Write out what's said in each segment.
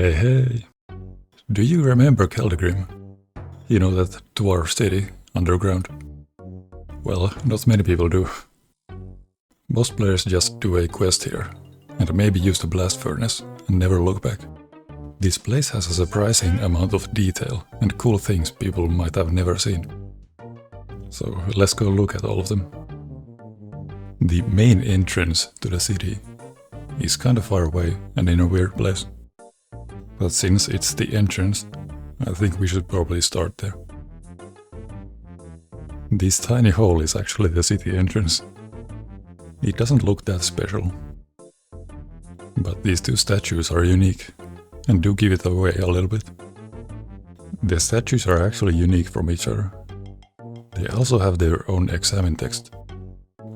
Hey, hey! Do you remember Keldagrim? You know that dwarf city underground? Well, not many people do. Most players just do a quest here, and maybe use the blast furnace and never look back. This place has a surprising amount of detail and cool things people might have never seen. So let's go look at all of them. The main entrance to the city is kind of far away and in a weird place. But since it's the entrance, I think we should probably start there. This tiny hole is actually the city entrance. It doesn't look that special. But these two statues are unique and do give it away a little bit. The statues are actually unique from each other. They also have their own examine text.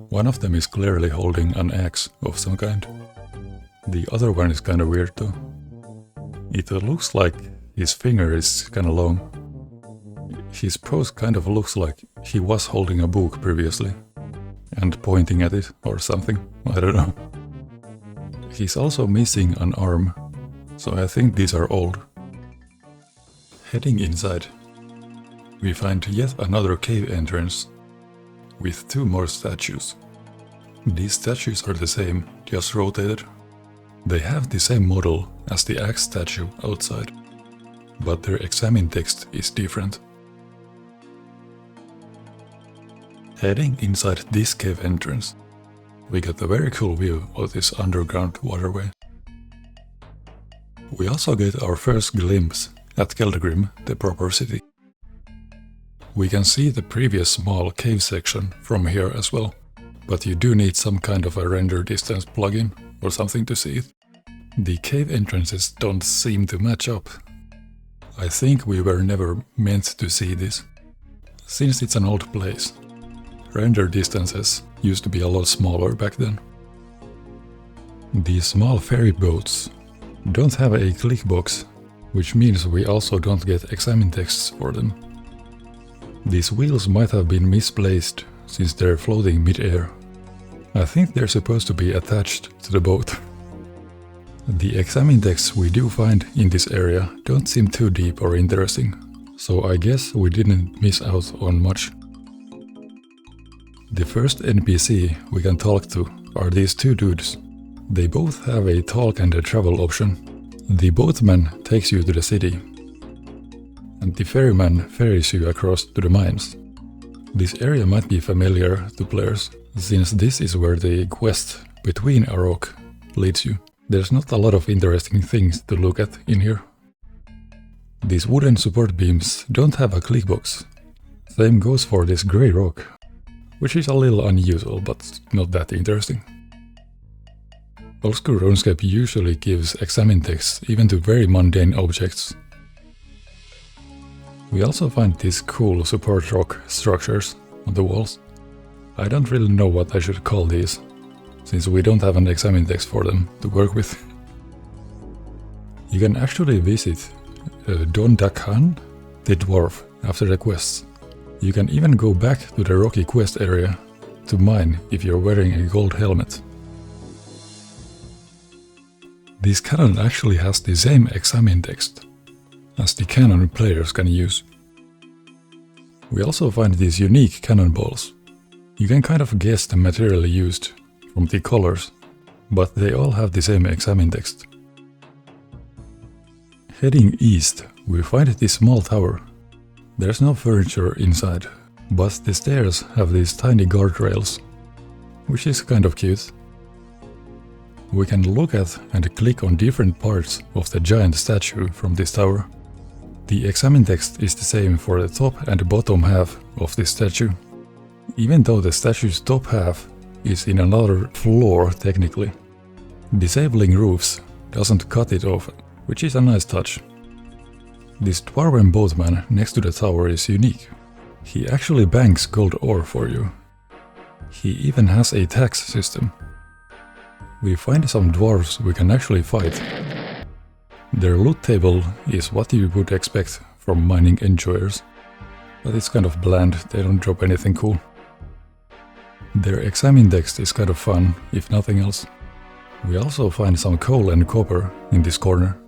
One of them is clearly holding an axe of some kind. The other one is kinda weird though. It looks like his finger is kinda long. His pose kind of looks like he was holding a book previously and pointing at it or something, I don't know. He's also missing an arm, so I think these are old. Heading inside, we find yet another cave entrance with two more statues. These statues are the same, just rotated. They have the same model as the axe statue outside, but their examine text is different. Heading inside this cave entrance, we get a very cool view of this underground waterway. We also get our first glimpse at Keldagrim, the proper city. We can see the previous small cave section from here as well, but you do need some kind of a render distance plugin or something to see it. The cave entrances don't seem to match up. I think we were never meant to see this, since it's an old place. Render distances used to be a lot smaller back then. These small ferry boats don't have a click box, which means we also don't get examine texts for them. These wheels might have been misplaced since they're floating mid-air. I think they're supposed to be attached to the boat. The examine texts we do find in this area don't seem too deep or interesting, so I guess we didn't miss out on much. The first NPC we can talk to are these two dudes. They both have a talk and a travel option. The boatman takes you to the city, and the ferryman ferries you across to the mines. This area might be familiar to players, since this is where the quest between a rock leads you. There's not a lot of interesting things to look at in here. These wooden support beams don't have a click box. Same goes for this grey rock, which is a little unusual but not that interesting. Old school RuneScape usually gives examine text even to very mundane objects. We also find these cool support rock structures on the walls. I don't really know what I should call these, since we don't have an examine text for them to work with. You can actually visit Don Dakhan, the dwarf, after the quests. You can even go back to the rocky quest area to mine if you're wearing a gold helmet. This cannon actually has the same examine text as the cannon players can use. We also find these unique cannonballs. You can kind of guess the material used from the colors, but they all have the same examine text. Heading east, we find this small tower. There's no furniture inside, but the stairs have these tiny guardrails, which is kind of cute. We can look at and click on different parts of the giant statue from this tower. The examine text is the same for the top and bottom half of this statue, even though the statue's top half is in another floor technically. Disabling roofs doesn't cut it off, which is a nice touch. This dwarven boatman next to the tower is unique. He actually banks gold ore for you. He even has a tax system. We find some dwarves we can actually fight. Their loot table is what you would expect from mining enjoyers, but it's kind of bland, they don't drop anything cool. Their examine text is kind of fun, if nothing else. We also find some coal and copper in this corner.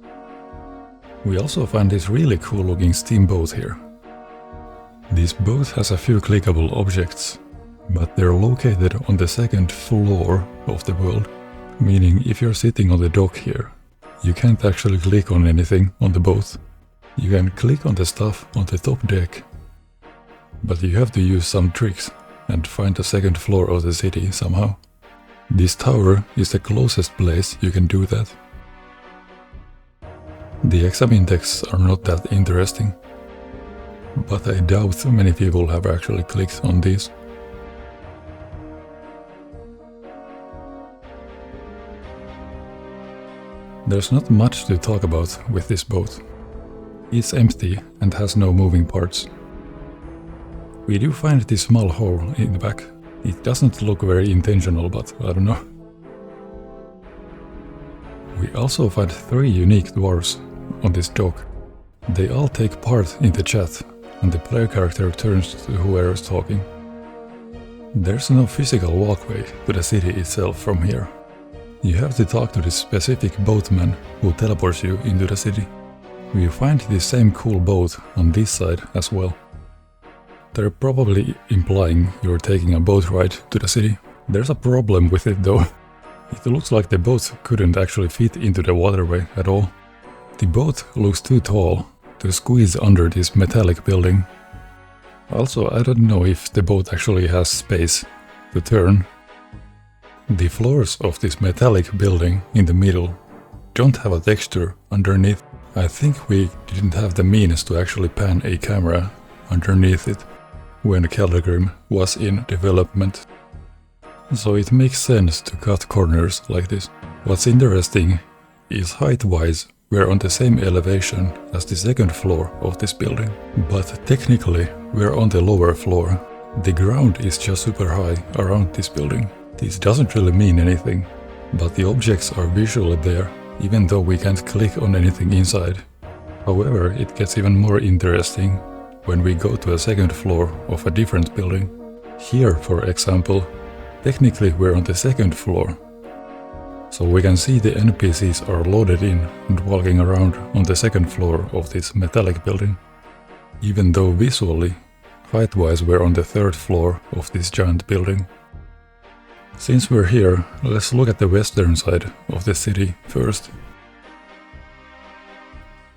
We also find this really cool looking steamboat here. This boat has a few clickable objects, but they're located on the second floor of the world, meaning if you're sitting on the dock here, you can't actually click on anything on the boat. You can click on the stuff on the top deck, but you have to use some tricks and find the second floor of the city somehow. This tower is the closest place you can do that. The exam index are not that interesting, but I doubt many people have actually clicked on these. There's not much to talk about with this boat. It's empty and has no moving parts. We do find this small hole in the back. It doesn't look very intentional, but I don't know. We also find 3 unique dwarves on this dock. They all take part in the chat, and the player character turns to whoever's talking. There's no physical walkway to the city itself from here. You have to talk to this specific boatman who teleports you into the city. We find this same cool boat on this side as well. They're probably implying you're taking a boat ride to the city. There's a problem with it though. It looks like the boat couldn't actually fit into the waterway at all. The boat looks too tall to squeeze under this metallic building. Also, I don't know if the boat actually has space to turn. The floors of this metallic building in the middle don't have a texture underneath. I think we didn't have the means to actually pan a camera underneath it when Keldagrim was in development. So it makes sense to cut corners like this. What's interesting is height-wise we're on the same elevation as the second floor of this building, but technically we're on the lower floor. The ground is just super high around this building. This doesn't really mean anything, but the objects are visually there, even though we can't click on anything inside. However, it gets even more interesting when we go to a second floor of a different building. Here, for example, technically we're on the second floor, so we can see the NPCs are loaded in and walking around on the second floor of this metallic building, even though visually, height-wise we're on the third floor of this giant building. Since we're here, let's look at the western side of the city first.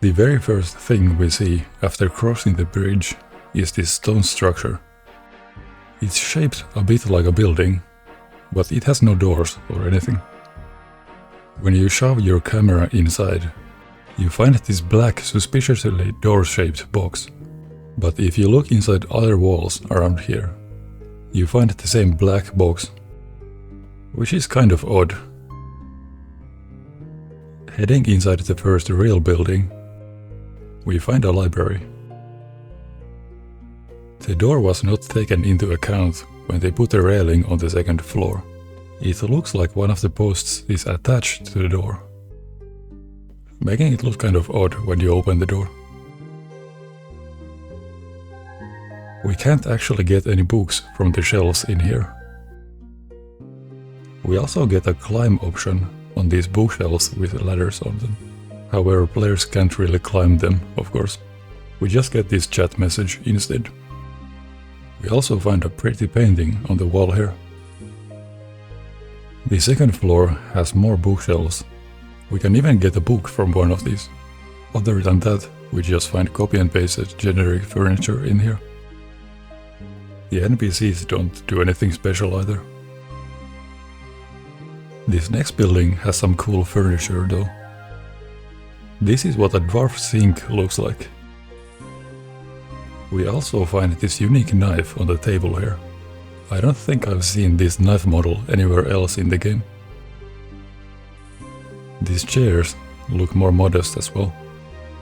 The very first thing we see after crossing the bridge is this stone structure. It's shaped a bit like a building, but it has no doors or anything. When you shove your camera inside, you find this black, suspiciously door-shaped box. But if you look inside other walls around here, you find the same black box, which is kind of odd. Heading inside the first real building, we find a library. The door was not taken into account when they put a railing on the second floor. It looks like one of the posts is attached to the door, making it look kind of odd when you open the door. We can't actually get any books from the shelves in here. We also get a climb option on these bookshelves with ladders on them. However, players can't really climb them, of course. We just get this chat message instead. We also find a pretty painting on the wall here. The second floor has more bookshelves. We can even get a book from one of these. Other than that, we just find copy and pasted generic furniture in here. The NPCs don't do anything special either. This next building has some cool furniture though. This is what a dwarf sink looks like. We also find this unique knife on the table here. I don't think I've seen this knife model anywhere else in the game. These chairs look more modest as well.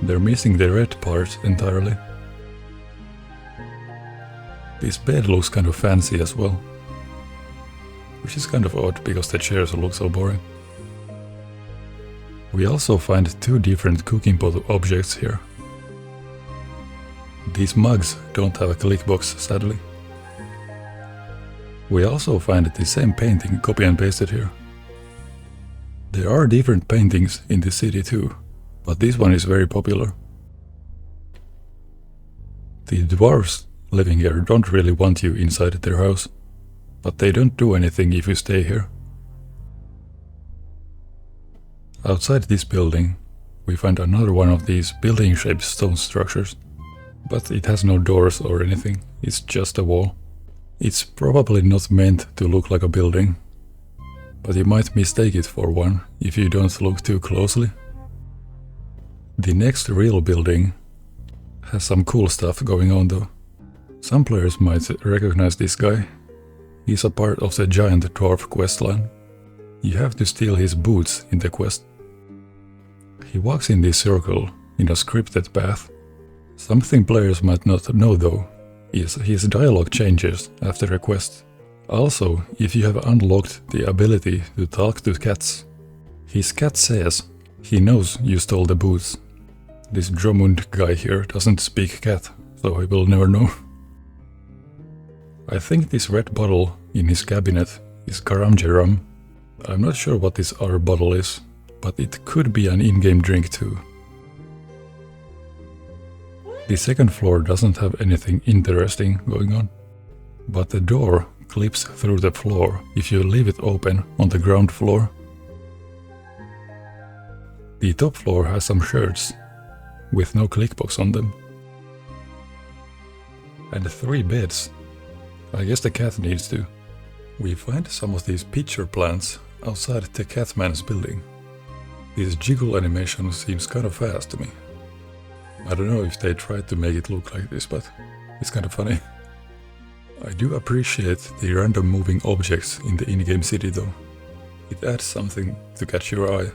They're missing the red part entirely. This bed looks kind of fancy as well, which is kind of odd because the chairs look so boring. We also find 2 different cooking pot objects here. These mugs don't have a click box, sadly. We also find the same painting copy and pasted here. There are different paintings in the city too, but this one is very popular. The dwarves living here don't really want you inside their house, but they don't do anything if you stay here. Outside this building, we find another one of these building-shaped stone structures, but it has no doors or anything, it's just a wall. It's probably not meant to look like a building, but you might mistake it for one if you don't look too closely. The next real building has some cool stuff going on though. Some players might recognize this guy. He's a part of the giant dwarf questline. You have to steal his boots in the quest. He walks in this circle in a scripted path. Something players might not know though is his dialogue changes after a quest. Also, if you have unlocked the ability to talk to cats, his cat says he knows you stole the boots. This Dromund guy here doesn't speak cat, so he will never know. I think this red bottle in his cabinet is Karamjeram. I'm not sure what this other bottle is, but it could be an in-game drink too. The second floor doesn't have anything interesting going on, but the door clips through the floor if you leave it open on the ground floor. The top floor has some shirts with no clickbox on them. And 3 beds. I guess the cat needs to. We find some of these pitcher plants outside the Catman's building. This jiggle animation seems kind of fast to me. I don't know if they tried to make it look like this, but it's kind of funny. I do appreciate the random moving objects in the in-game city though. It adds something to catch your eye.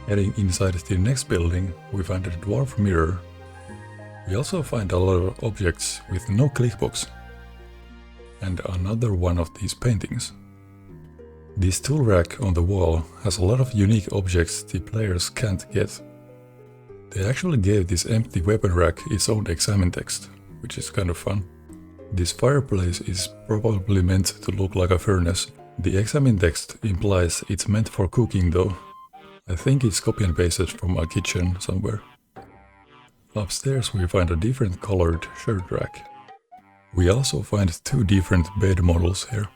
Heading inside the next building, we find a dwarf mirror. We also find a lot of objects with no clickbox. And another one of these paintings. This tool rack on the wall has a lot of unique objects the players can't get. They actually gave this empty weapon rack its own examine text, which is kind of fun. This fireplace is probably meant to look like a furnace. The examine text implies it's meant for cooking though. I think it's copy and pasted from a kitchen somewhere. Upstairs we find a different colored shirt rack. We also find 2 different bed models here.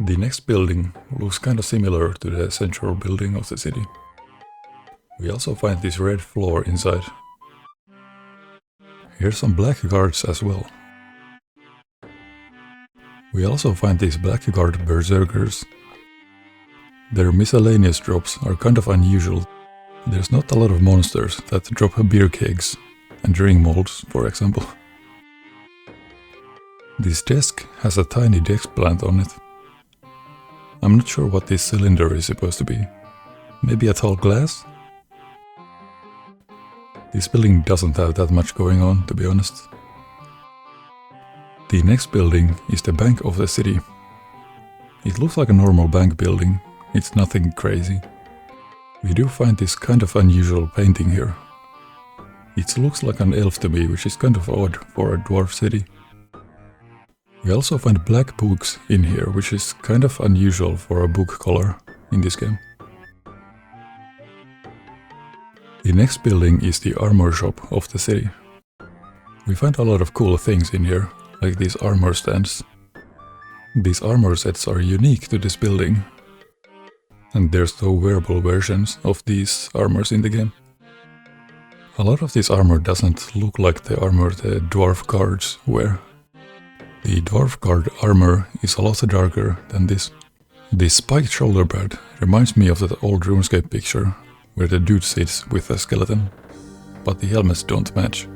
The next building looks kind of similar to the central building of the city. We also find this red floor inside. Here's some black guards as well. We also find these blackguard berserkers. Their miscellaneous drops are kind of unusual. There's not a lot of monsters that drop beer kegs and drink molds, for example. This desk has a tiny desk plant on it. I'm not sure what this cylinder is supposed to be. Maybe a tall glass? This building doesn't have that much going on, to be honest. The next building is the bank of the city. It looks like a normal bank building, it's nothing crazy. We do find this kind of unusual painting here. It looks like an elf to me, which is kind of odd for a dwarf city. We also find black books in here, which is kind of unusual for a book color in this game. The next building is the armor shop of the city. We find a lot of cool things in here, like these armor stands. These armor sets are unique to this building, and there's no wearable versions of these armors in the game. A lot of this armor doesn't look like the armor the dwarf guards wear. The dwarf guard armor is a lot darker than this. The spiked shoulder pad reminds me of that old RuneScape picture where the dude sits with a skeleton, but the helmets don't match.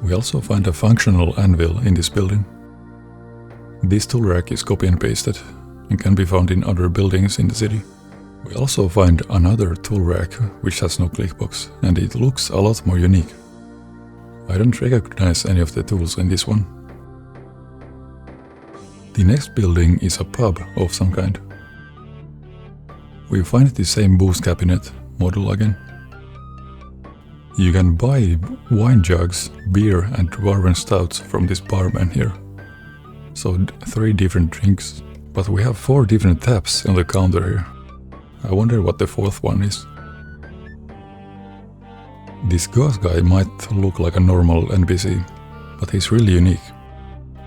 We also find a functional anvil in this building. This tool rack is copy and pasted and can be found in other buildings in the city. We also find another tool rack which has no clickbox, and it looks a lot more unique. I don't recognize any of the tools in this one. The next building is a pub of some kind. We find the same booze cabinet model again. You can buy wine jugs, beer and dwarven stouts from this barman here. So 3 different drinks, But we have 4 different tabs on the counter here. I wonder what the 4th one is. This ghost guy might look like a normal NPC, but he's really unique.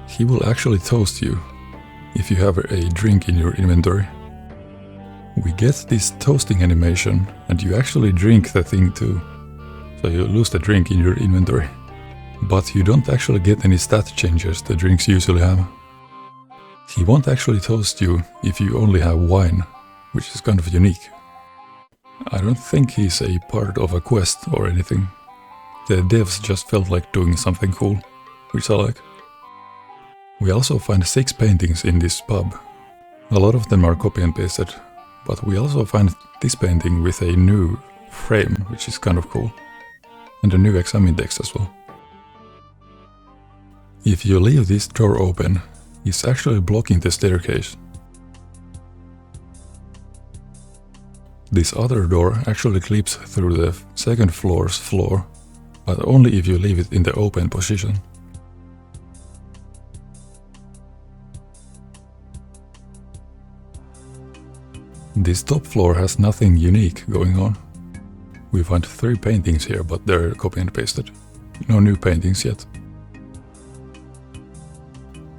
He will actually toast you if you have a drink in your inventory. We get this toasting animation and you actually drink the thing too. So you lose the drink in your inventory. But you don't actually get any stat changes the drinks usually have. He won't actually toast you if you only have wine, which is kind of unique. I don't think he's a part of a quest or anything. The devs just felt like doing something cool, which I like. We also find 6 paintings in this pub. A lot of them are copy and pasted, but we also find this painting with a new frame, which is kind of cool. And a new examine text as well. If you leave this door open, it's actually blocking the staircase. This other door actually clips through the 2nd floor's floor, but only if you leave it in the open position. This top floor has nothing unique going on. We find 3 paintings here, but they're copy and pasted. No new paintings yet.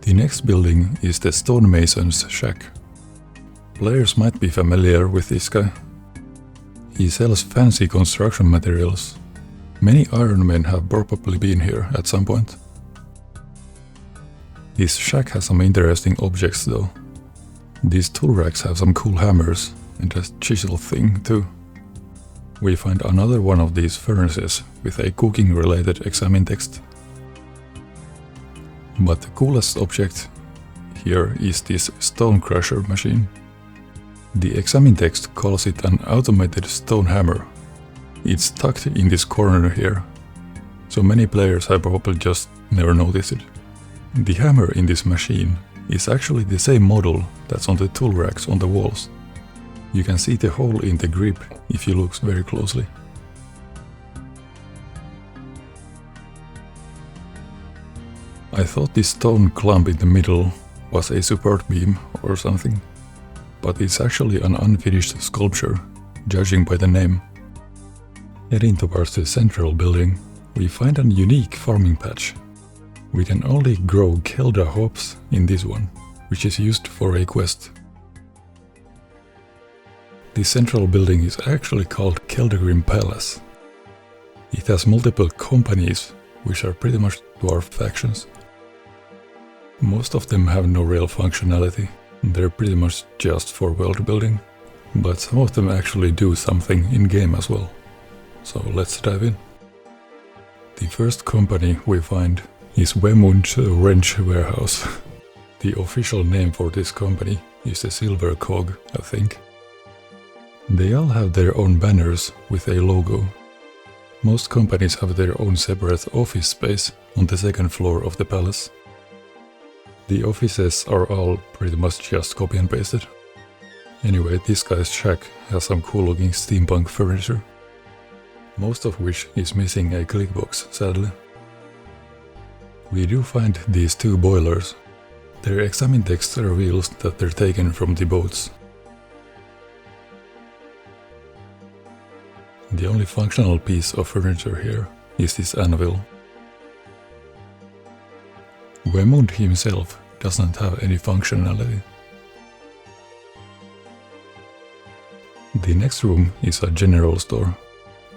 The next building is the stonemason's shack. Players might be familiar with this guy. He sells fancy construction materials. Many Iron Men have probably been here at some point. His shack has some interesting objects though. These tool racks have some cool hammers and a chisel thing too. We find another one of these furnaces with a cooking related examine text. But the coolest object here is this stone crusher machine. The examine text calls it an automated stone hammer. It's tucked in this corner here, so many players have probably just never noticed it. The hammer in this machine is actually the same model that's on the tool racks on the walls. You can see the hole in the grip if you look very closely. I thought this stone clump in the middle was a support beam or something, but it's actually an unfinished sculpture, judging by the name. Heading towards the central building, we find a unique farming patch. We can only grow Kelda hops in this one, which is used for a quest. The central building is actually called Keldagrim Palace. It has multiple companies, which are pretty much dwarf factions. Most of them have no real functionality, they're pretty much just for world building, but some of them actually do something in-game as well. So let's dive in. The first company we find is Wemund Wrench Warehouse. The official name for this company is the Silver Cog, I think. They all have their own banners with a logo. Most companies have their own separate office space on the 2nd floor of the palace. The offices are all pretty much just copy and pasted. Anyway, this guy's shack has some cool looking steampunk furniture, most of which is missing a clickbox, sadly. We do find these 2 boilers. Their examine text reveals that they're taken from the boats. The only functional piece of furniture here is this anvil. Wemund himself doesn't have any functionality. The next room is a general store.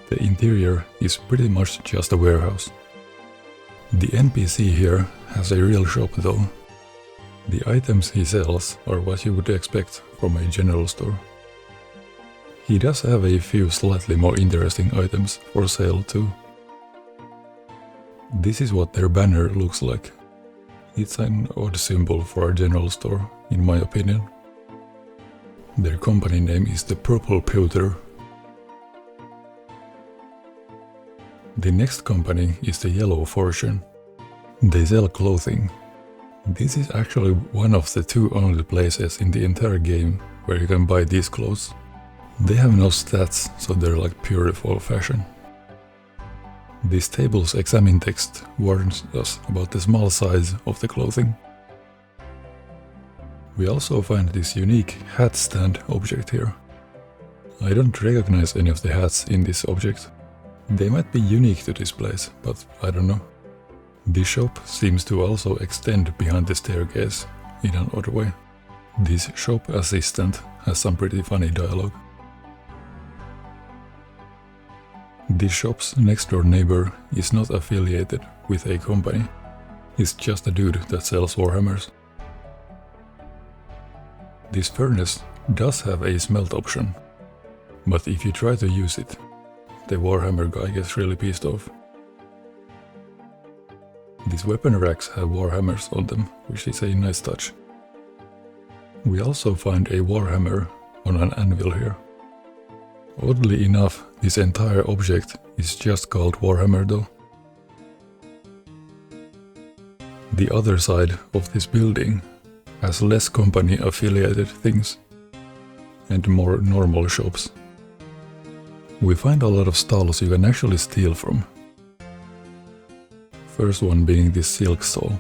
The interior is pretty much just a warehouse. The NPC here has a real shop though. The items he sells are what you would expect from a general store. He does have a few slightly more interesting items for sale too. This is what their banner looks like. It's an odd symbol for a general store, in my opinion. Their company name is the Purple Pewter. The next company is the Yellow Fortune. They sell clothing. This is actually one of the 2 only places in the entire game where you can buy these clothes. They have no stats, so they're like pure for fashion. This table's examine text warns us about the small size of the clothing. We also find this unique hat stand object here. I don't recognize any of the hats in this object. They might be unique to this place, but I don't know. This shop seems to also extend behind the staircase in an odd way. This shop assistant has some pretty funny dialogue. This shop's next door neighbor is not affiliated with a company. He's just a dude that sells warhammers. This furnace does have a smelt option, but if you try to use it, the warhammer guy gets really pissed off. These weapon racks have warhammers on them, which is a nice touch. We also find a warhammer on an anvil here. Oddly enough, this entire object is just called warhammer though. The other side of this building has less company affiliated things and more normal shops. We find a lot of stalls you can actually steal from. First one being this silk stall.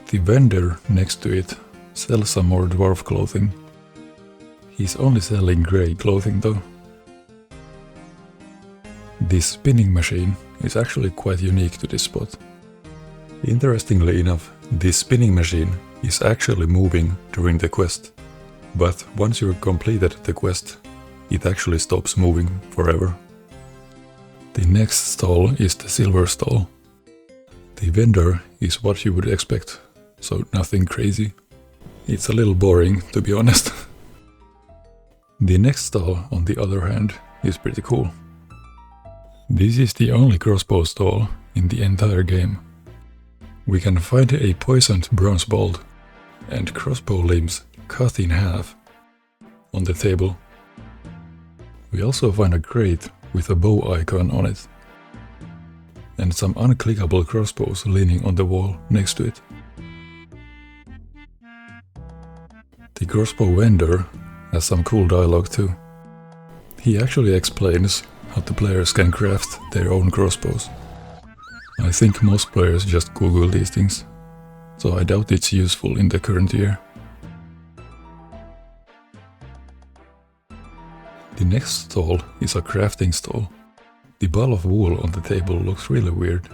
The vendor next to it sells some more dwarf clothing. He's only selling grey clothing though. This spinning machine is actually quite unique to this spot. Interestingly enough, this spinning machine is actually moving during the quest, but once you've completed the quest, it actually stops moving forever. The next stall is the silver stall. The vendor is what you would expect, so nothing crazy. It's a little boring, to be honest. The next stall, on the other hand, is pretty cool. This is the only crossbow stall in the entire game. We can find a poisoned bronze bolt and crossbow limbs cut in half on the table. We also find a crate with a bow icon on it and some unclickable crossbows leaning on the wall next to it. The crossbow vendor has some cool dialogue too. He actually explains how the players can craft their own crossbows. I think most players just Google these things, so I doubt it's useful in the current year. The next stall is a crafting stall. The ball of wool on the table looks really weird.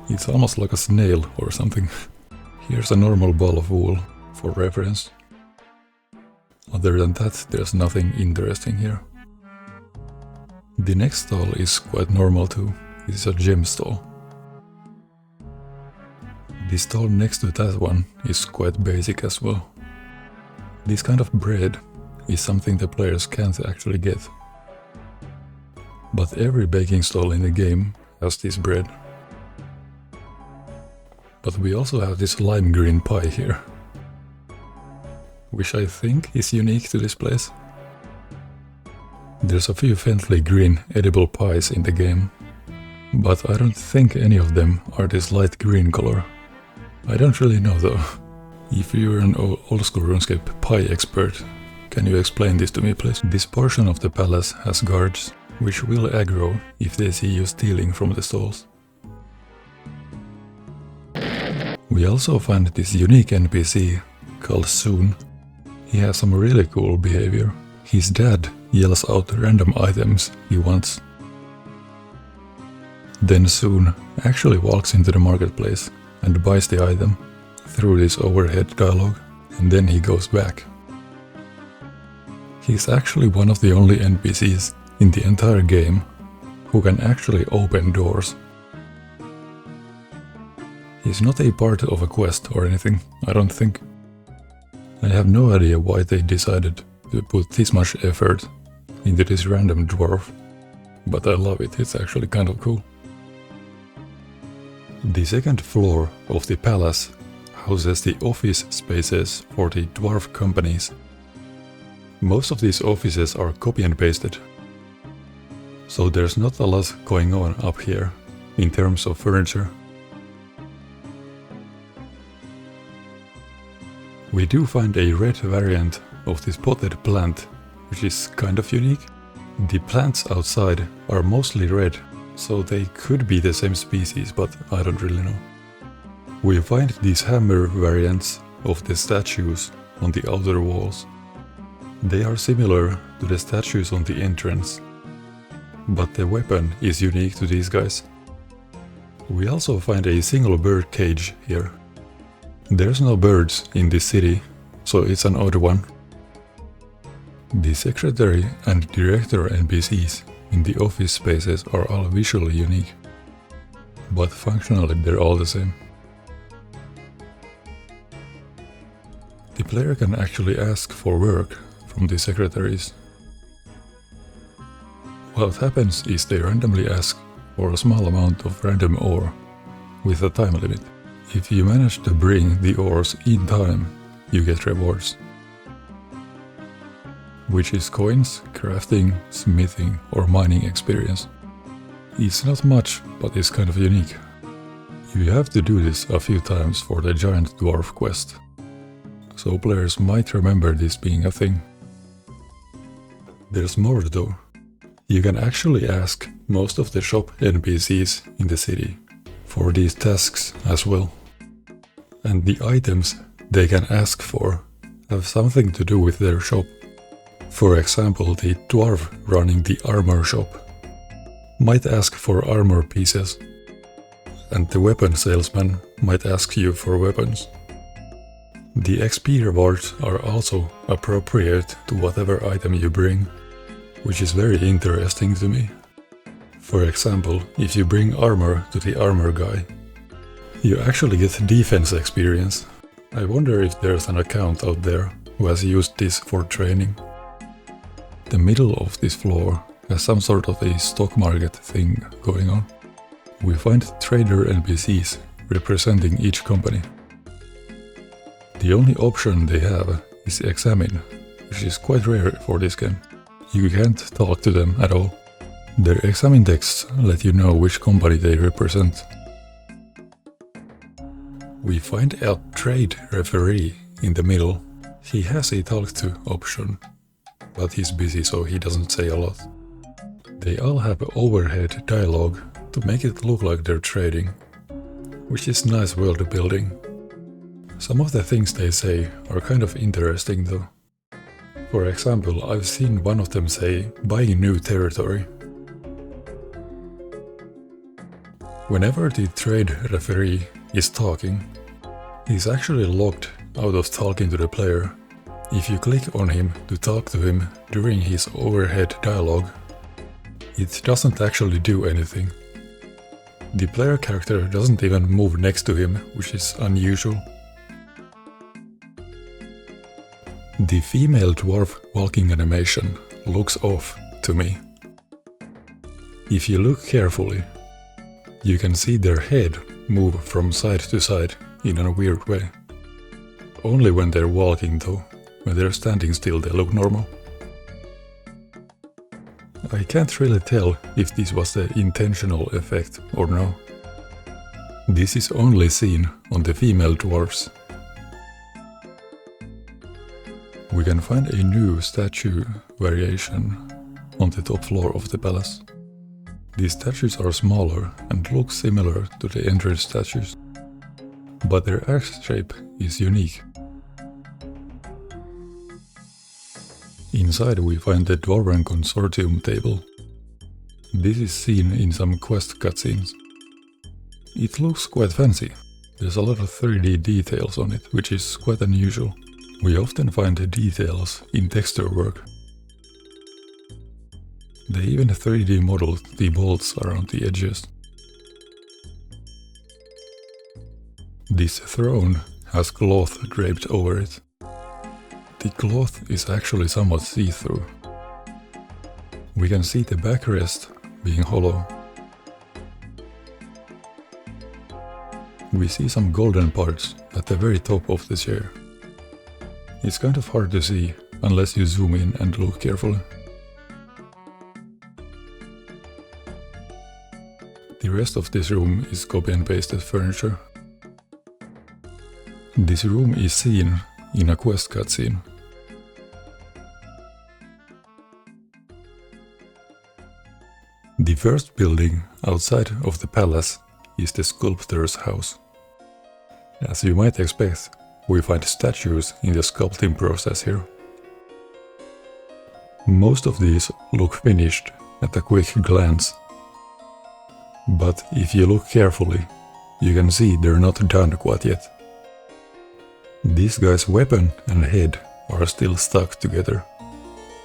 It's almost like a snail or something. Here's a normal ball of wool for reference. Other than that, there's nothing interesting here. The next stall is quite normal too. This is a gem stall. The stall next to that one is quite basic as well. This kind of bread is something the players can't actually get. But every baking stall in the game has this bread. But we also have this lime green pie here, which I think is unique to this place. There's a few faintly green edible pies in the game, but I don't think any of them are this light green color. I don't really know though. If you're an old school RuneScape pie expert, can you explain this to me please? This portion of the palace has guards, which will aggro if they see you stealing from the stalls. We also find this unique NPC called Soon. He has some really cool behavior. His dad yells out random items he wants. Then Soon actually walks into the marketplace and buys the item through this overhead dialogue, and then he goes back. He's actually one of the only NPCs in the entire game who can actually open doors. He's not a part of a quest or anything, I don't think. I have no idea why they decided to put this much effort into this random dwarf, but I love it, it's actually kind of cool. The second floor of the palace houses the office spaces for the dwarf companies. Most of these offices are copy and pasted, so there's not a lot going on up here in terms of furniture. We do find a red variant of this potted plant, which is kind of unique. The plants outside are mostly red, so they could be the same species, but I don't really know. We find these hammer variants of the statues on the outer walls. They are similar to the statues on the entrance, but the weapon is unique to these guys. We also find a single bird cage here. There's no birds in this city, so it's an odd one. The secretary and director NPCs in the office spaces are all visually unique, but functionally they're all the same. The player can actually ask for work from the secretaries. What happens is they randomly ask for a small amount of random ore with a time limit. If you manage to bring the ores in time, you get rewards, which is coins, crafting, smithing or mining experience. It's not much, but it's kind of unique. You have to do this a few times for the giant dwarf quest, so players might remember this being a thing. There's more though. You can actually ask most of the shop NPCs in the city for these tasks as well. And the items they can ask for have something to do with their shop. For example, the dwarf running the armor shop might ask for armor pieces, and the weapon salesman might ask you for weapons. The XP rewards are also appropriate to whatever item you bring, which is very interesting to me. For example, if you bring armor to the armor guy, you actually get defense experience. I wonder if there's an account out there who has used this for training. The middle of this floor has some sort of a stock market thing going on. We find trader NPCs representing each company. The only option they have is examine, which is quite rare for this game. You can't talk to them at all. Their examine texts let you know which company they represent. We find a trade referee in the middle. He has a talk to option, but he's busy so he doesn't say a lot. They all have overhead dialogue to make it look like they're trading, which is nice world building. Some of the things they say are kind of interesting though. For example, I've seen one of them say, buying new territory. Whenever the trade referee is talking, he's actually locked out of talking to the player. If you click on him to talk to him during his overhead dialogue, it doesn't actually do anything. The player character doesn't even move next to him, which is unusual. The female dwarf walking animation looks off to me. If you look carefully, you can see their head move from side to side in a weird way. Only when they're walking though. When they're standing still they look normal. I can't really tell if this was the intentional effect or no. This is only seen on the female dwarfs. We can find a new statue variation on the top floor of the palace. These statues are smaller and look similar to the entrance statues, but their axe shape is unique. Inside we find the Dwarven Consortium table. This is seen in some quest cutscenes. It looks quite fancy. There's a lot of 3D details on it, which is quite unusual. We often find details in texture work. They even 3D modeled the bolts around the edges. This throne has cloth draped over it. The cloth is actually somewhat see-through. We can see the backrest being hollow. We see some golden parts at the very top of the chair. It's kind of hard to see unless you zoom in and look carefully. The rest of this room is copy and pasted furniture. This room is seen in a quest cutscene. The first building outside of the palace is the sculptor's house. As you might expect, we find statues in the sculpting process here. Most of these look finished at a quick glance, but if you look carefully, you can see they're not done quite yet. This guy's weapon and head are still stuck together.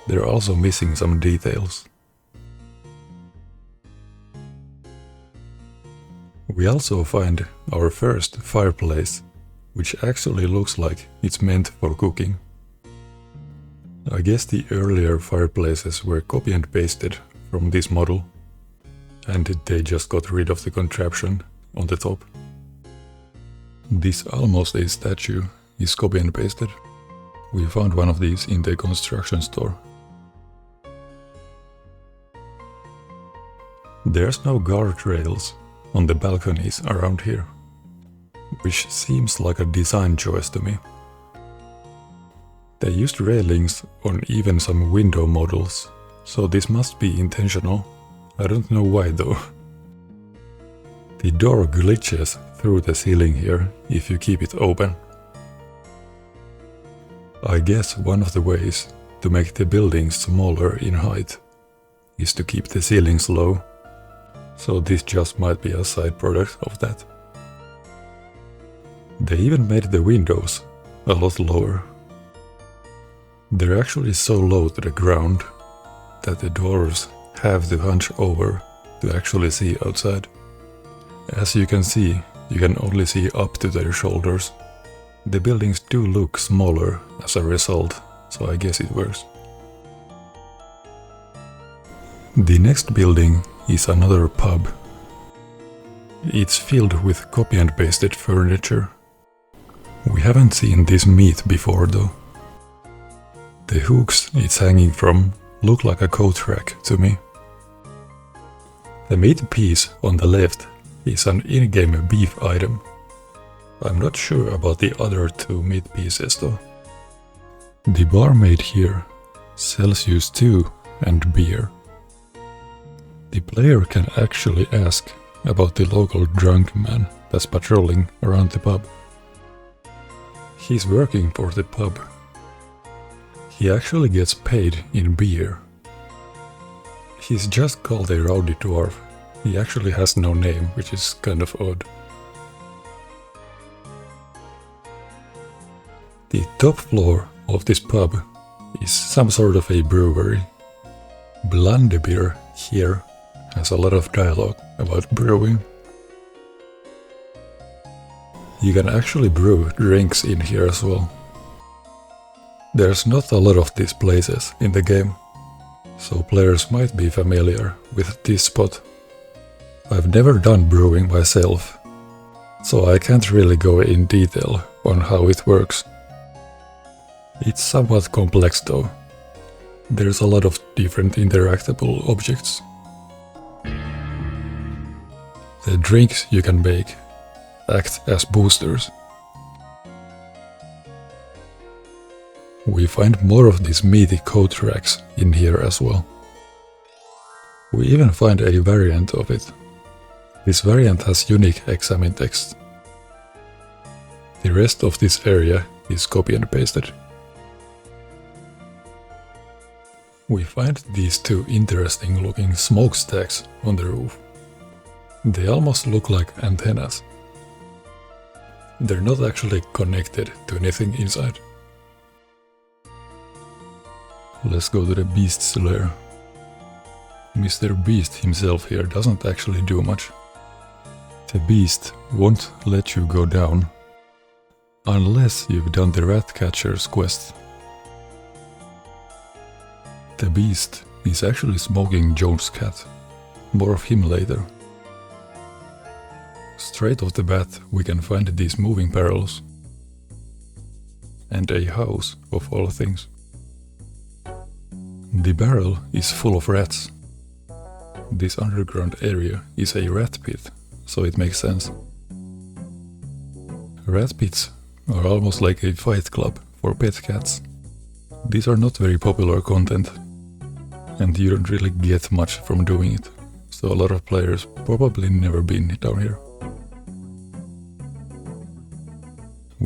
They're also missing some details. We also find our first fireplace, which actually looks like it's meant for cooking. I guess the earlier fireplaces were copy and pasted from this model, and they just got rid of the contraption on the top. This almost a statue is copy and pasted. We found one of these in the construction store. There's no guardrails on the balconies around here, which seems like a design choice to me. They used railings on even some window models, so this must be intentional. I don't know why though. The door glitches through the ceiling here if you keep it open. I guess one of the ways to make the buildings smaller in height is to keep the ceilings low, so this just might be a side product of that. They even made the windows a lot lower. They're actually so low to the ground that the doors have to hunch over to actually see outside. As you can see, you can only see up to their shoulders. The buildings do look smaller as a result, so I guess it works. The next building is another pub. It's filled with copy and pasted furniture. We haven't seen this meat before though. The hooks it's hanging from look like a coat rack to me. The meat piece on the left is an in-game beef item. I'm not sure about the other two meat pieces though. The barmaid here sells you stew and beer. The player can actually ask about the local drunk man that's patrolling around the pub. He's working for the pub. He actually gets paid in beer. He's just called a rowdy dwarf. He actually has no name, which is kind of odd. The top floor of this pub is some sort of a brewery. Blandebeer here has a lot of dialogue about brewing. You can actually brew drinks in here as well. There's not a lot of these places in the game, so players might be familiar with this spot. I've never done brewing myself, so I can't really go in detail on how it works. It's somewhat complex though. There's a lot of different interactable objects. The drinks you can make act as boosters. We find more of these meaty coat racks in here as well. We even find a variant of it. This variant has unique examine text. The rest of this area is copy and pasted. We find these two interesting looking smokestacks on the roof. They almost look like antennas. They're not actually connected to anything inside. Let's go to the Beast's lair. Mr. Beast himself here doesn't actually do much. The Beast won't let you go down unless you've done the Rat Catcher's quest. The Beast is actually smoking Jones' cat. More of him later. Straight off the bat we can find these moving barrels. And a house of all things. The barrel is full of rats. This underground area is a rat pit, so it makes sense. Rat pits are almost like a fight club for pet cats. These are not very popular content, and you don't really get much from doing it, so a lot of players probably never been down here.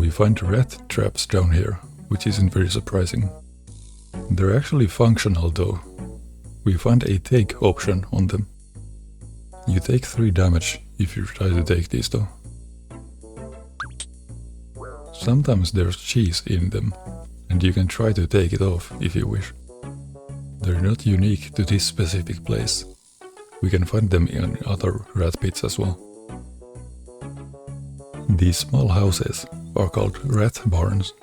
We find rat traps down here, which isn't very surprising. They're actually functional though. We find a take option on them. You take 3 damage if you try to take these though. Sometimes there's cheese in them, and you can try to take it off if you wish. They're not unique to this specific place. We can find them in other rat pits as well. These small houses are called rat barns.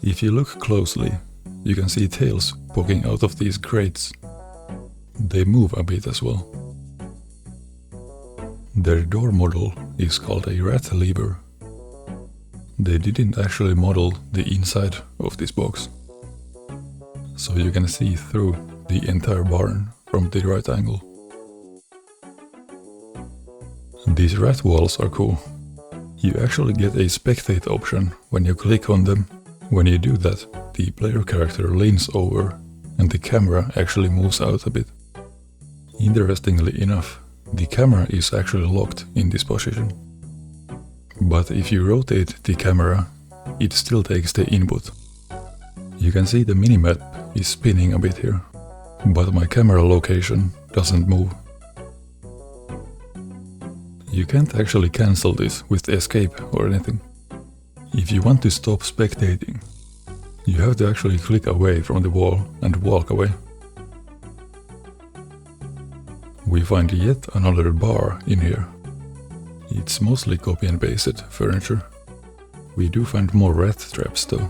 If you look closely, you can see tails poking out of these crates. They move a bit as well. Their door model is called a rat lever. They didn't actually model the inside of this box, so you can see through the entire barn from the right angle. These rat walls are cool. You actually get a spectate option when you click on them. When you do that, the player character leans over and the camera actually moves out a bit. Interestingly enough, the camera is actually locked in this position. But if you rotate the camera, it still takes the input. You can see the minimap is spinning a bit here, but my camera location doesn't move. You can't actually cancel this with escape or anything. If you want to stop spectating, you have to actually click away from the wall and walk away. We find yet another bar in here. It's mostly copy and pasted furniture. We do find more rat traps though.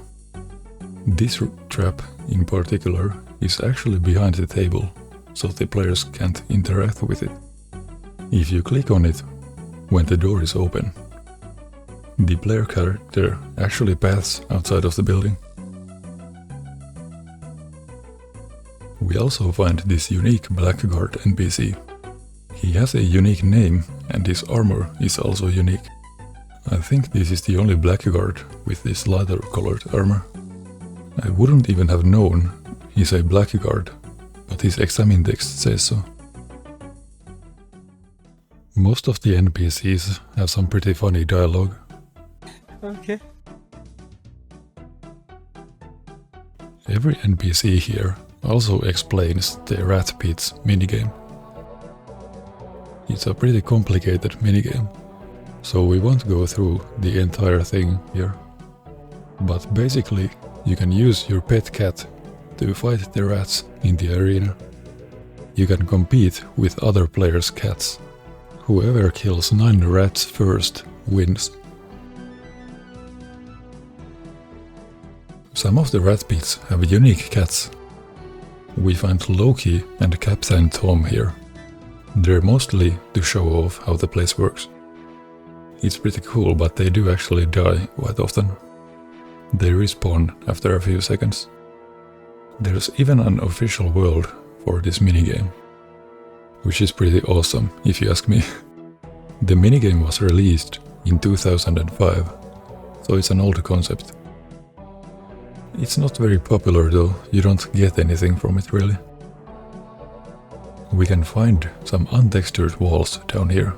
This trap in particular is actually behind the table, so the players can't interact with it. If you click on it when the door is open, the player character actually paths outside of the building. We also find this unique blackguard NPC. He has a unique name and his armor is also unique. I think this is the only blackguard with this lighter colored armor. I wouldn't even have known he's a blackguard, but his examine text says so. Most of the NPCs have some pretty funny dialogue. Okay. Every NPC here also explains the rat pits minigame. It's a pretty complicated minigame, so we won't go through the entire thing here. But basically, you can use your pet cat to fight the rats in the arena. You can compete with other players' cats. Whoever kills 9 rats first wins. Some of the rat pits have unique cats. We find Loki and Captain Tom here. They're mostly to show off how the place works. It's pretty cool, but they do actually die quite often. They respawn after a few seconds. There's even an official world for this minigame, which is pretty awesome if you ask me. The minigame was released in 2005, so it's an old concept. It's not very popular though, you don't get anything from it really. We can find some untextured walls down here.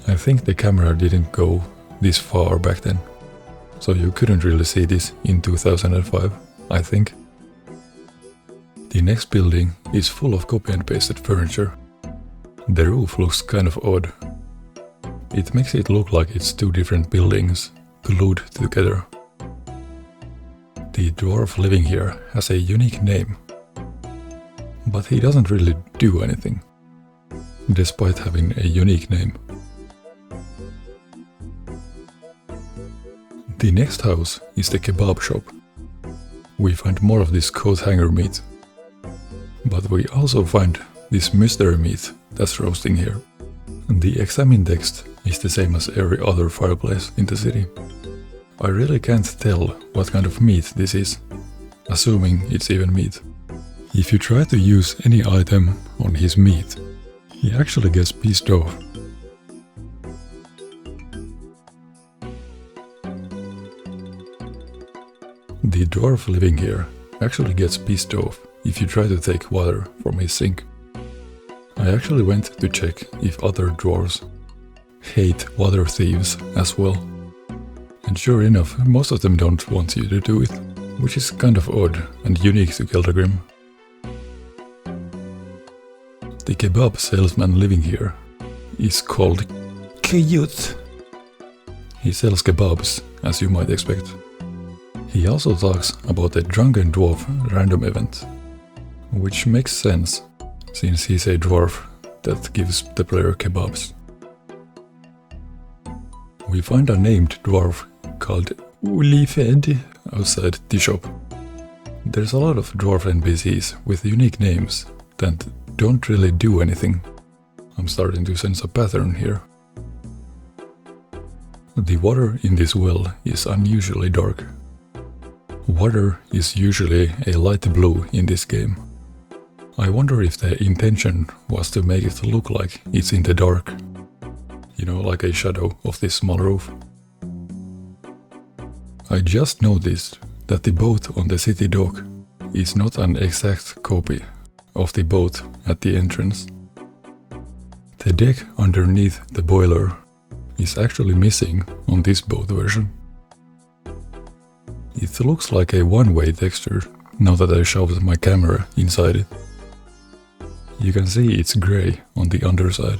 I think the camera didn't go this far back then, so you couldn't really see this in 2005, I think. The next building is full of copy and pasted furniture. The roof looks kind of odd. It makes it look like it's 2 different buildings glued together. The dwarf living here has a unique name, but he doesn't really do anything, despite having a unique name. The next house is the kebab shop. We find more of this coat hanger meat, but we also find this mystery meat that's roasting here. The examine text is the same as every other fireplace in the city. I really can't tell what kind of meat this is, assuming it's even meat. If you try to use any item on his meat, he actually gets pissed off. The dwarf living here actually gets pissed off if you try to take water from his sink. I actually went to check if other dwarves hate water thieves as well. And sure enough, most of them don't want you to do it, which is kind of odd and unique to Keldagrim. The kebab salesman living here is called Keyut. He sells kebabs, as you might expect. He also talks about a drunken dwarf random event, which makes sense, since he's a dwarf that gives the player kebabs. We find a named dwarf called Ulifed outside the shop. There's a lot of dwarf NPCs with unique names that don't really do anything. I'm starting to sense a pattern here. The water in this well is unusually dark. Water is usually a light blue in this game. I wonder if the intention was to make it look like it's in the dark. You know, like a shadow of this small roof. I just noticed that the boat on the city dock is not an exact copy of the boat at the entrance. The deck underneath the boiler is actually missing on this boat version. It looks like a one-way texture now that I shoved my camera inside it. You can see it's grey on the underside.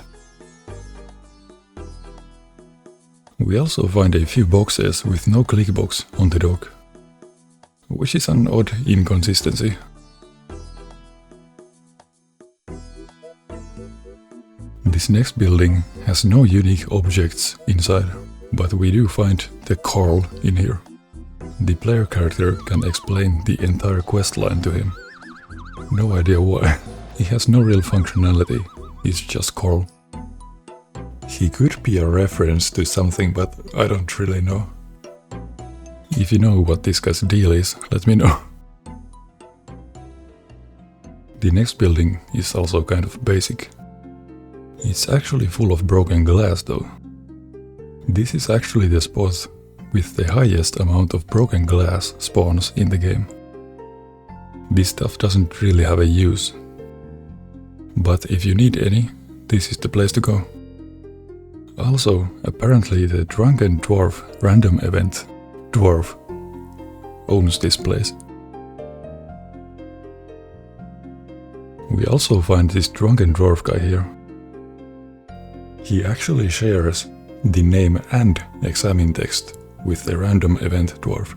We also find a few boxes with no clickbox on the dock, which is an odd inconsistency. This next building has no unique objects inside, but we do find the Carl in here. The player character can explain the entire questline to him. No idea why. He has no real functionality, he's just Carl. He could be a reference to something, but I don't really know. If you know what this guy's deal is, let me know. The next building is also kind of basic. It's actually full of broken glass though. This is actually the spot with the highest amount of broken glass spawns in the game. This stuff doesn't really have a use. But if you need any, this is the place to go. Also, apparently the Drunken Dwarf random event dwarf owns this place. We also find this Drunken Dwarf guy here. He actually shares the name and examine text with the random event dwarf.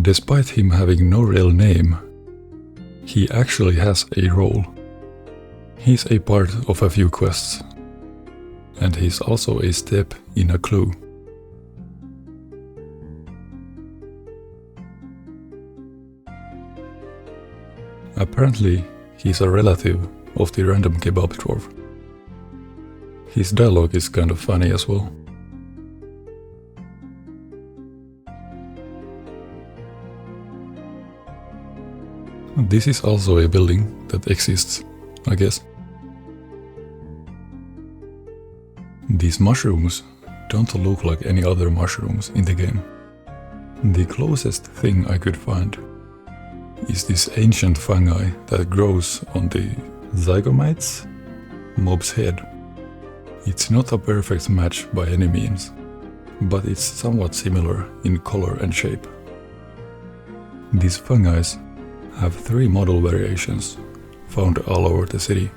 Despite him having no real name, he actually has a role. He's a part of a few quests, and he's also a step in a clue. Apparently, he's a relative of the random kebab dwarf. His dialogue is kind of funny as well. This is also a building that exists, I guess. These mushrooms don't look like any other mushrooms in the game. The closest thing I could find is this ancient fungi that grows on the zygomates mob's head. It's not a perfect match by any means, but it's somewhat similar in color and shape. These fungi have 3 model variations found all over the city.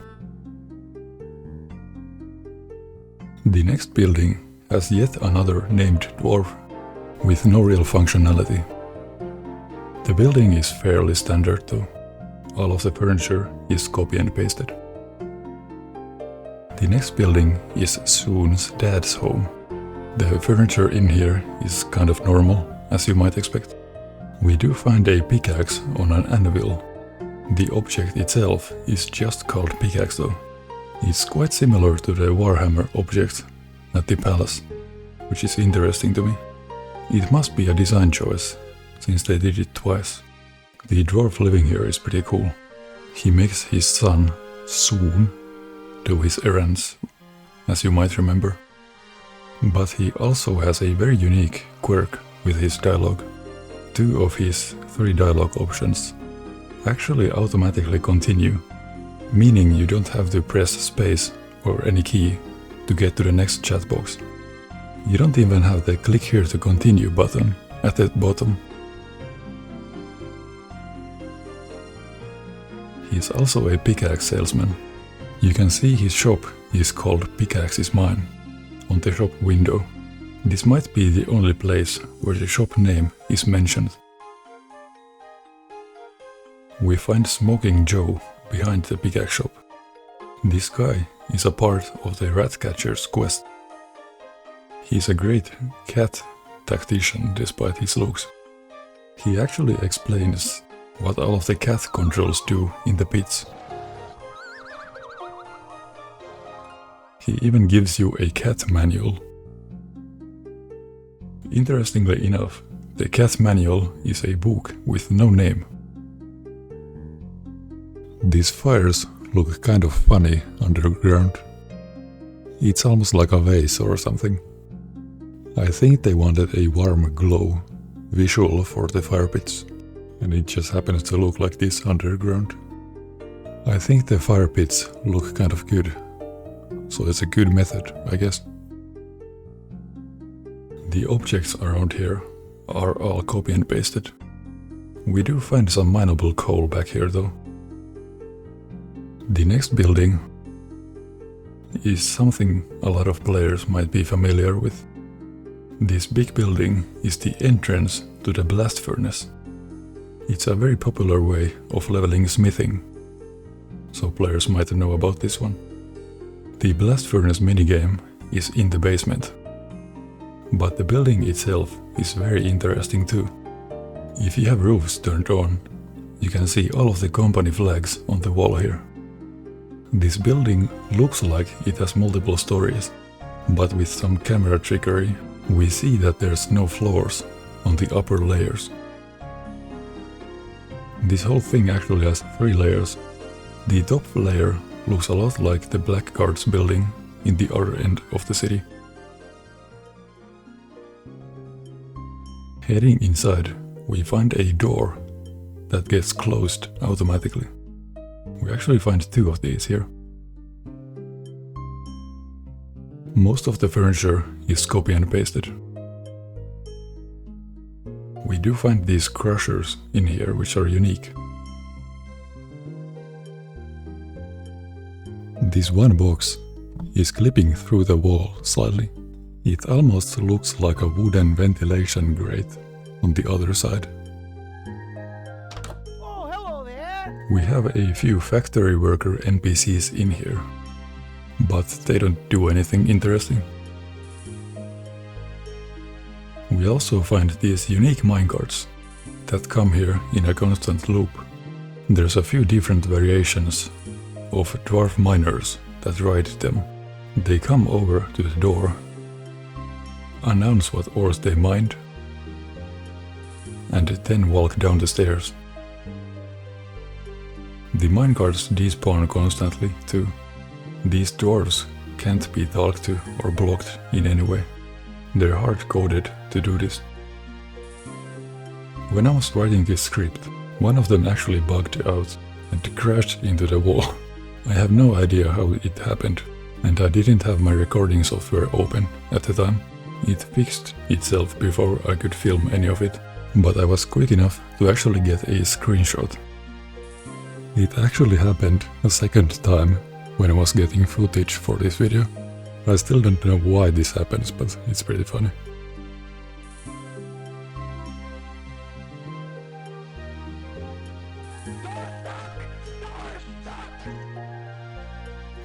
The next building has yet another named dwarf with no real functionality. The building is fairly standard though. All of the furniture is copy and pasted. The next building is Soon's dad's home. The furniture in here is kind of normal, as you might expect. We do find a pickaxe on an anvil. The object itself is just called pickaxe though. It's quite similar to the Warhammer object at the palace, which is interesting to me. It must be a design choice, since they did it twice. The dwarf living here is pretty cool. He makes his son, Soon, do his errands, as you might remember. But he also has a very unique quirk with his dialogue. 2 of his 3 dialogue options actually automatically continue, meaning you don't have to press space or any key to get to the next chat box. You don't even have the click here to continue button at the bottom. He's also a pickaxe salesman. You can see his shop is called Pickaxe is Mine on the shop window. This might be the only place where the shop name is mentioned. We find Smoking Joe behind the pickaxe shop. This guy is a part of the rat catcher's quest. He's a great cat tactician despite his looks. He actually explains what all of the cat controls do in the pits. He even gives you a cat manual. Interestingly enough, the cat manual is a book with no name. These fires look kind of funny underground. It's almost like a vase or something. I think they wanted a warm glow visual for the fire pits, and it just happens to look like this underground. I think the fire pits look kind of good, so it's a good method, I guess. The objects around here are all copy and pasted. We do find some mineable coal back here though. The next building is something a lot of players might be familiar with. This big building is the entrance to the blast furnace. It's a very popular way of leveling smithing, so players might know about this one. The blast furnace minigame is in the basement, but the building itself is very interesting too. If you have roofs turned on, you can see all of the company flags on the wall here. This building looks like it has multiple stories, but with some camera trickery, we see that there's no floors on the upper layers. This whole thing actually has 3 layers. The top layer looks a lot like the Blackguards building in the other end of the city. Heading inside, we find a door that gets closed automatically. We actually find 2 of these here. Most of the furniture is copy and pasted. We do find these crushers in here which are unique. This one box is clipping through the wall slightly. It almost looks like a wooden ventilation grate on the other side. Oh, hello there! We have a few factory worker NPCs in here, but they don't do anything interesting. We also find these unique minecarts that come here in a constant loop. There's a few different variations of dwarf miners that ride them. They come over to the door, announce what ores they mined, and then walk down the stairs. The minecarts despawn constantly too. These dwarves can't be talked to or blocked in any way. They're hard-coded to do this. When I was writing this script, one of them actually bugged out and crashed into the wall. I have no idea how it happened, and I didn't have my recording software open at the time. It fixed itself before I could film any of it, but I was quick enough to actually get a screenshot. It actually happened a second time when I was getting footage for this video. I still don't know why this happens, but it's pretty funny.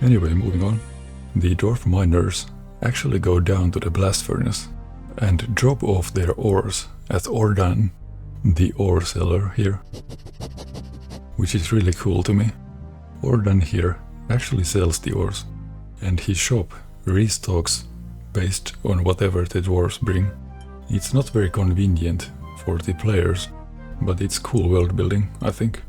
Anyway, moving on. The dwarf miners actually go down to the blast furnace and drop off their ores at Ordan, the ore seller here. Which is really cool to me. Ordan here actually sells the ores, and his shop restocks based on whatever the dwarves bring. It's not very convenient for the players, but it's cool world building, I think.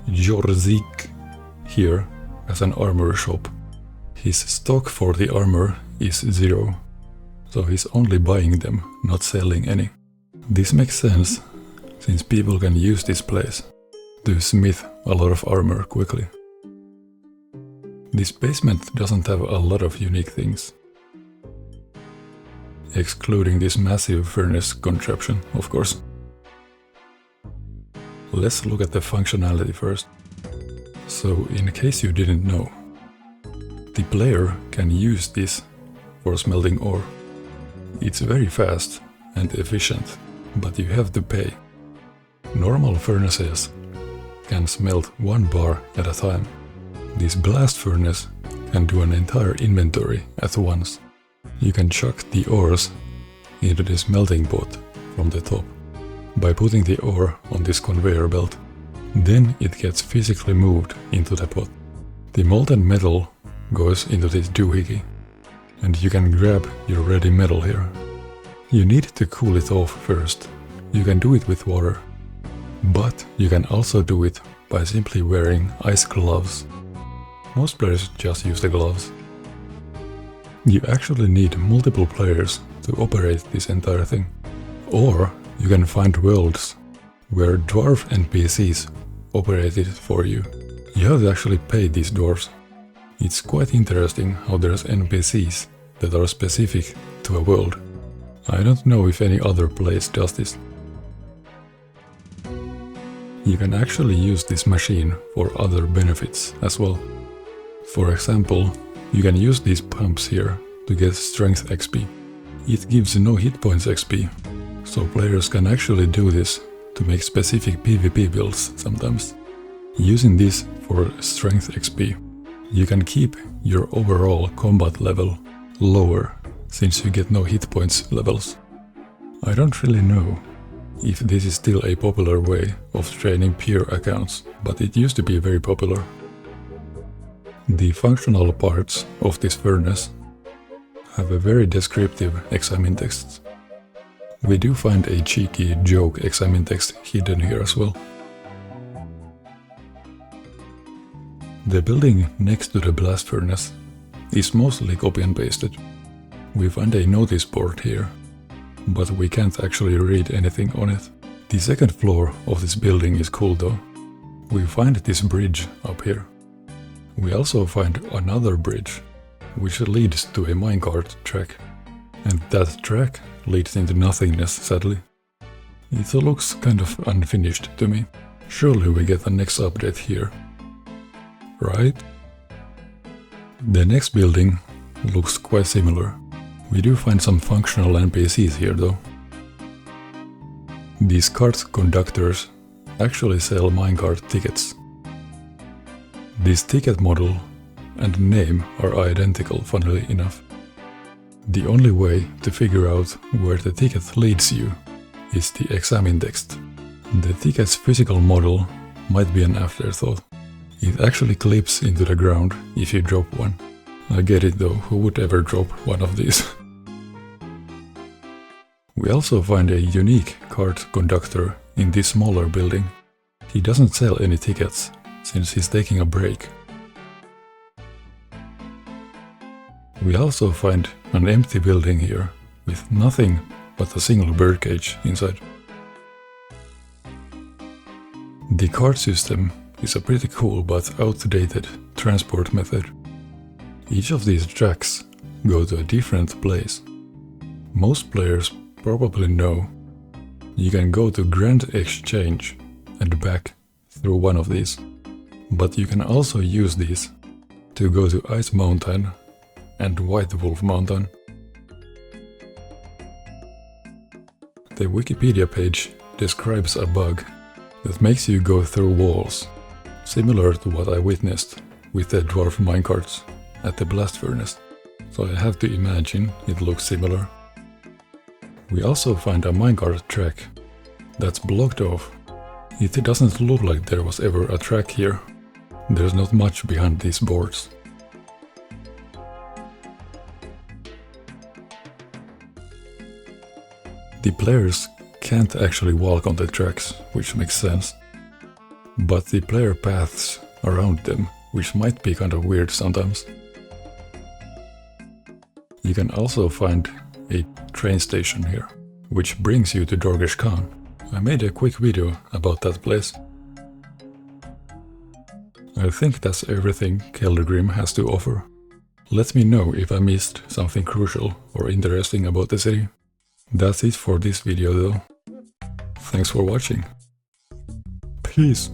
Jorzik here has an armor shop. His stock for the armor is 0, so he's only buying them, not selling any. This makes sense, since people can use this place to smith a lot of armor quickly. This basement doesn't have a lot of unique things, excluding this massive furnace contraption, of course. Let's look at the functionality first. So, in case you didn't know, the player can use this for smelting ore. It's very fast and efficient, but you have to pay. Normal furnaces can smelt 1 bar at a time. This blast furnace can do an entire inventory at once. You can chuck the ores into this melting pot from the top by putting the ore on this conveyor belt. Then it gets physically moved into the pot. The molten metal goes into this doohickey, and you can grab your ready metal here. You need to cool it off first. You can do it with water, but you can also do it by simply wearing ice gloves. Most players just use the gloves. You actually need multiple players to operate this entire thing. Or you can find worlds where dwarf NPCs operate it for you. You have to actually pay these dwarves. It's quite interesting how there's NPCs that are specific to a world. I don't know if any other place does this. You can actually use this machine for other benefits as well. For example, you can use these pumps here to get strength XP. It gives no hit points XP, so players can actually do this to make specific PvP builds sometimes. Using this for strength XP, you can keep your overall combat level lower since you get no hit points levels. I don't really know if this is still a popular way of training pure accounts, but it used to be very popular. The functional parts of this furnace have a very descriptive examine text. We do find a cheeky joke examine text hidden here as well. The building next to the blast furnace is mostly copy and pasted. We find a notice board here, but we can't actually read anything on it. The second floor of this building is cool though. We find this bridge up here. We also find another bridge, which leads to a minecart track. And that track leads into nothingness, sadly. It looks kind of unfinished to me. Surely we get the next update here. Right? The next building looks quite similar. We do find some functional NPCs here though. These cart conductors actually sell minecart tickets. This ticket model and name are identical, funnily enough. The only way to figure out where the ticket leads you is the examine text. The ticket's physical model might be an afterthought. It actually clips into the ground if you drop one. I get it though, who would ever drop one of these? We also find a unique cart conductor in this smaller building. He doesn't sell any tickets, since he's taking a break. We also find an empty building here, with nothing but a single birdcage inside. The cart system is a pretty cool but outdated transport method. Each of these tracks go to a different place. Most players probably know you can go to Grand Exchange and back through one of these, but you can also use these to go to Ice Mountain and White Wolf Mountain. The Wikipedia page describes a bug that makes you go through walls, similar to what I witnessed with the dwarf minecarts at the blast furnace, so I have to imagine it looks similar. We also find a minecart track that's blocked off. It doesn't look like there was ever a track here. There's not much behind these boards. The players can't actually walk on the tracks, which makes sense. But the player paths around them, which might be kind of weird sometimes. You can also find a train station here, which brings you to Dorgesh Khan. I made a quick video about that place. I think that's everything Keldagrim has to offer. Let me know if I missed something crucial or interesting about the city. That's it for this video though. Thanks for watching. Peace!